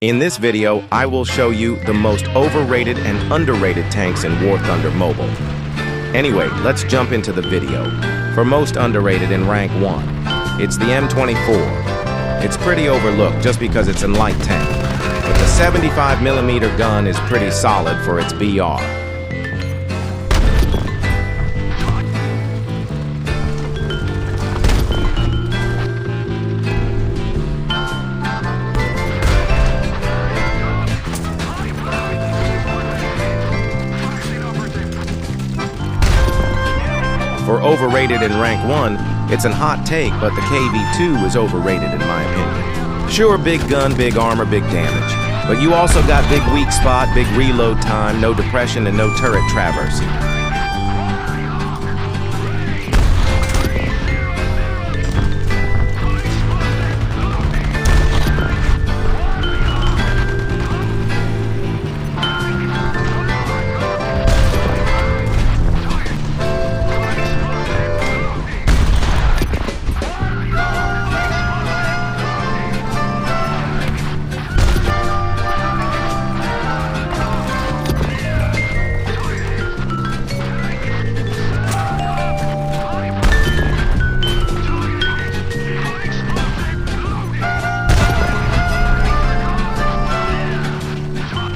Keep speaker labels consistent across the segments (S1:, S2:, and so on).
S1: In this video, I will show you the most overrated and underrated tanks in War Thunder Mobile. Anyway, let's jump into the video. For most underrated in Rank 1, it's the M24. It's pretty overlooked just because it's a light tank, but the 75mm gun is pretty solid for its BR. For overrated in Rank 1, it's a hot take, but the KV-2 is overrated in my opinion. Sure, big gun, big armor, big damage, but you also got big weak spot, big reload time, no depression, and no turret traversing.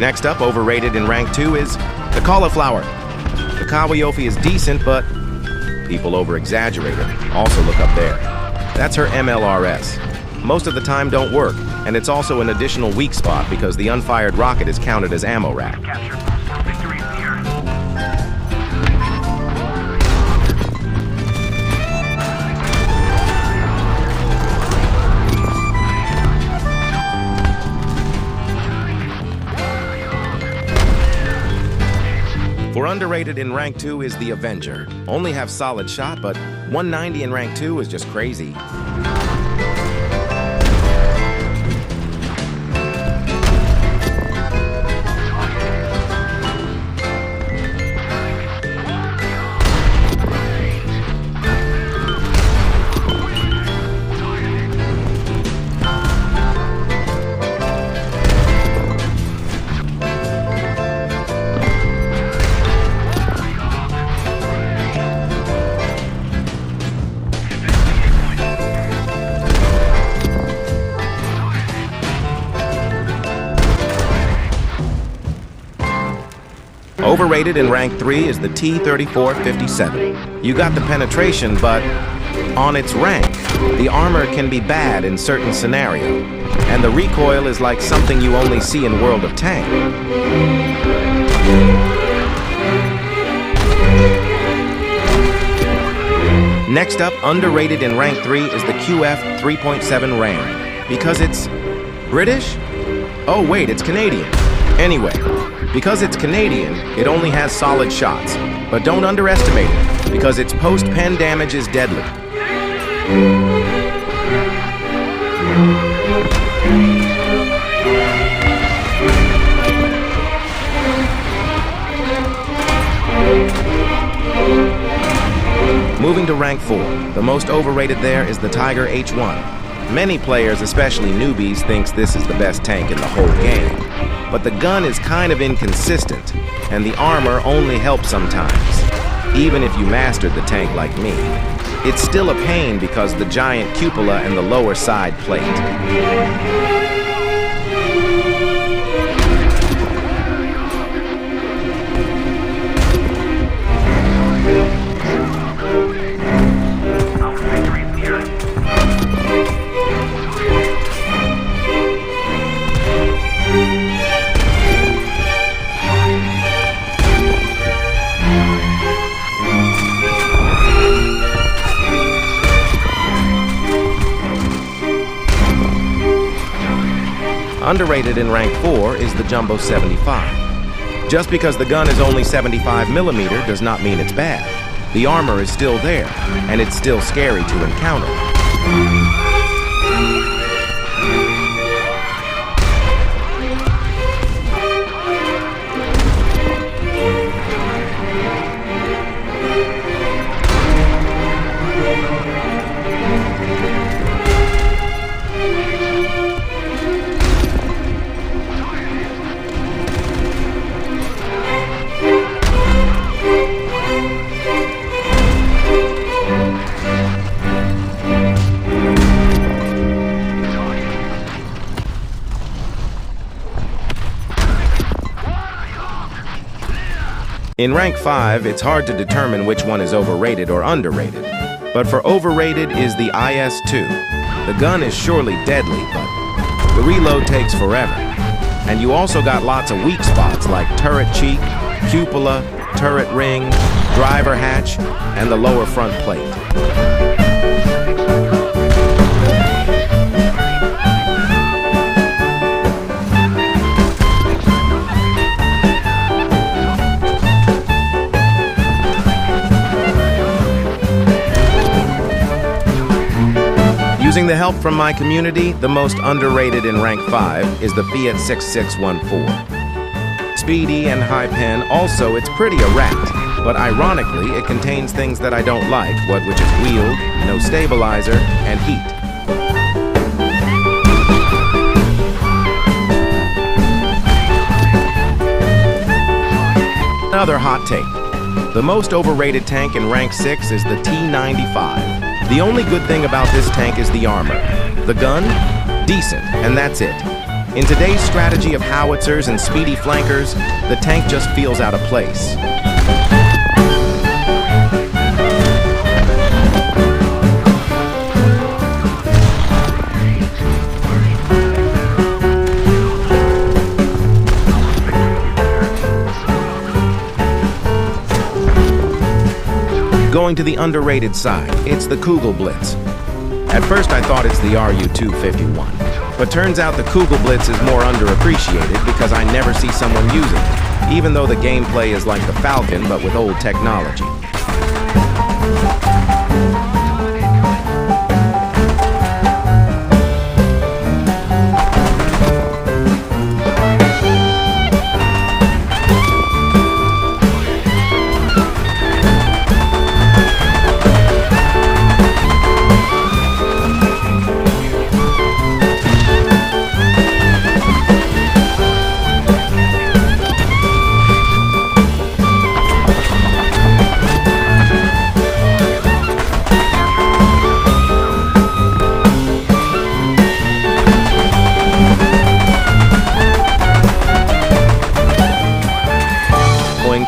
S1: Next up, overrated in Rank 2 is the cauliflower. The Kawayofi is decent, but people over-exaggerate it. Also look up there. That's her MLRS. Most of the time don't work, and it's also an additional weak spot because the unfired rocket is counted as ammo rack. For underrated in Rank 2 is the Avenger. Only have solid shot, but 190 in Rank 2 is just crazy. Overrated in Rank 3 is the T-34-57. You got the penetration, but on its rank, the armor can be bad in certain scenarios, and the recoil is like something you only see in World of Tank. Next up, underrated in Rank 3 is the QF 3.7 Ram. Because it's British? Oh wait, it's Canadian. Anyway, because it's Canadian, it only has solid shots. But don't underestimate it, because its post-pen damage is deadly. Moving to Rank 4, the most overrated there is the Tiger H1. Many players, especially newbies, thinks this is the best tank in the whole game. But the gun is kind of inconsistent, and the armor only helps sometimes. Even if you mastered the tank like me, it's still a pain because the giant cupola and the lower side plate. Underrated in Rank 4 is the Jumbo 75. Just because the gun is only 75mm does not mean it's bad. The armor is still there, and it's still scary to encounter. In rank 5, it's hard to determine which one is overrated or underrated. But for overrated is the IS-2. The gun is surely deadly, but the reload takes forever. And you also got lots of weak spots like turret cheek, cupola, turret ring, driver hatch, and the lower front plate. Using the help from my community, the most underrated in rank 5 is the Fiat 6614. Speedy and high pen, also it's pretty a rat, but ironically it contains things that I don't like, which is wheeled, no stabilizer, and heat. Another hot take. The most overrated tank in rank 6 is the T95. The only good thing about this tank is the armor. The gun? Decent, and that's it. In today's strategy of howitzers and speedy flankers, the tank just feels out of place. Going to the underrated side, it's the Kugelblitz. At first I thought it's the RU-251, but turns out the Kugelblitz is more underappreciated because I never see someone using it, even though the gameplay is like the Falcon but with old technology.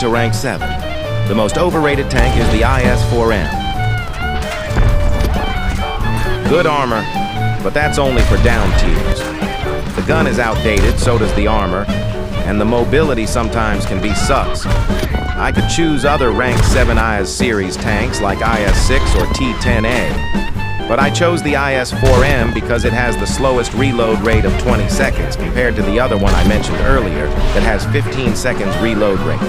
S1: To rank 7. The most overrated tank is the IS-4M. Good armor, but that's only for down tiers. The gun is outdated, so does the armor, and the mobility sometimes can be sus. I could choose other rank 7 IS series tanks like IS-6 or T-10A, but I chose the IS-4M because it has the slowest reload rate of 20 seconds compared to the other one I mentioned earlier that has 15 seconds reload rate.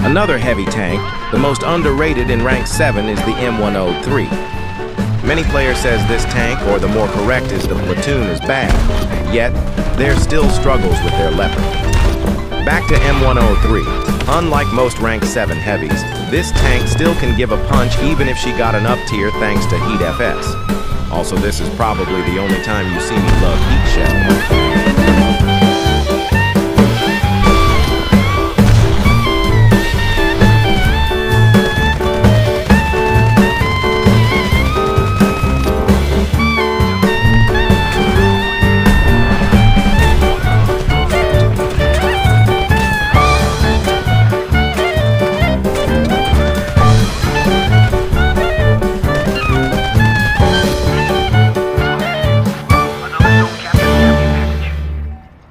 S1: Another heavy tank, the most underrated in rank 7, is the M103. Many players says this tank, or the more correct is the platoon, is bad, yet there still struggles with their Leopard. Back to M103. Unlike most rank 7 heavies, this tank still can give a punch even if she got an up tier thanks to Heat FS. Also, this is probably the only time you see me love Heat Shell.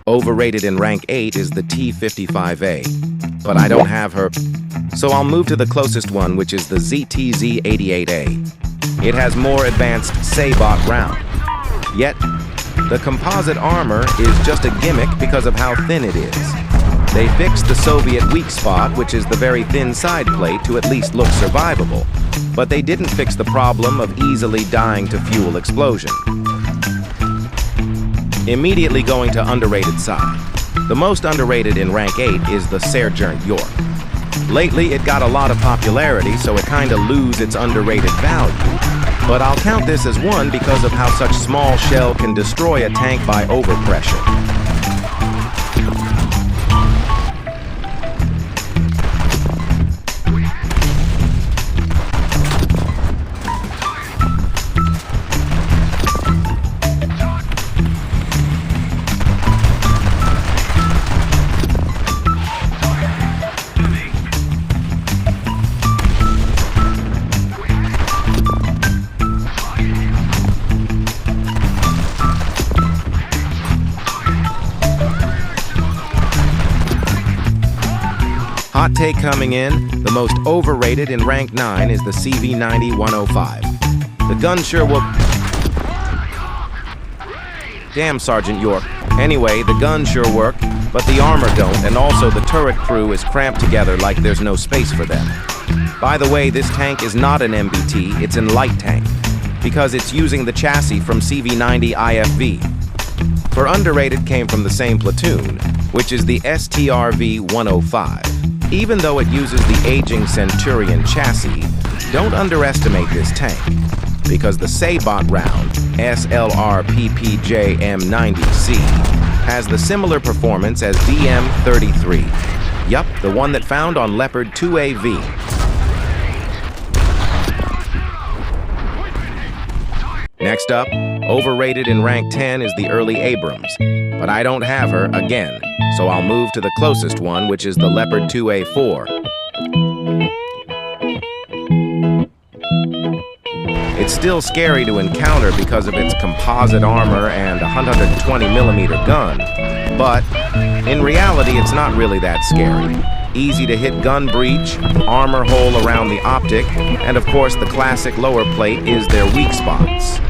S1: Overrated in rank 8 is the T55A, but I don't have her, so I'll move to the closest one, which is the ZTZ-88A. It has more advanced Sabot round, yet the composite armor is just a gimmick because of how thin it is. They fixed the Soviet weak spot, which is the very thin side plate, to at least look survivable, but they didn't fix the problem of easily dying to fuel explosion. Immediately going to underrated side. The most underrated in rank 8 is the Sergeant York. Lately it got a lot of popularity, so it kinda lose its underrated value. But I'll count this as one because of how such small shell can destroy a tank by overpressure. Hot take coming in, the most overrated in rank 9 is the CV90-105. The gun sure will... Damn, Sergeant York. Anyway, the gun sure work, but the armor don't, and also the turret crew is cramped together like there's no space for them. By the way, this tank is not an MBT, it's an light tank, because it's using the chassis from CV90 IFV. For underrated came from the same platoon, which is the STRV-105. Even though it uses the aging Centurion chassis, don't underestimate this tank, because the Sabot round, SLR-PPJ-M90C, has the similar performance as DM-33. Yup, the one that found on Leopard 2AV. Next up, overrated in rank 10 is the early Abrams, but I don't have her again, so I'll move to the closest one, which is the Leopard 2A4. It's still scary to encounter because of its composite armor and 120mm gun, but in reality it's not really that scary. Easy to hit gun breech, armor hole around the optic, and of course the classic lower plate is their weak spots.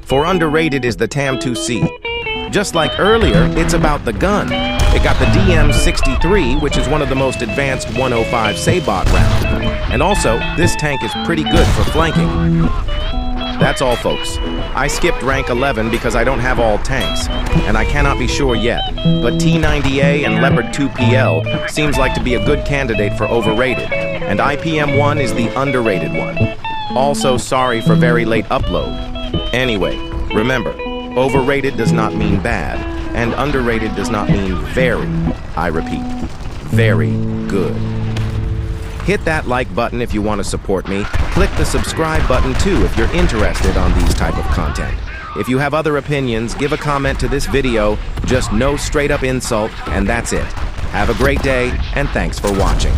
S1: For underrated is the TAM-2C. Just like earlier, it's about the gun. It got the DM-63, which is one of the most advanced 105 Sabot round. And also, this tank is pretty good for flanking. That's all, folks. I skipped rank 11 because I don't have all tanks, and I cannot be sure yet, but T90A and Leopard 2PL seems like to be a good candidate for overrated, and IPM-1 is the underrated one. Also, sorry for very late upload. Anyway, remember, overrated does not mean bad, and underrated does not mean very, I repeat, very good. Hit that like button if you want to support me. Click the subscribe button too if you're interested on these type of content. If you have other opinions, give a comment to this video, just no straight up insult, and that's it. Have a great day, and thanks for watching.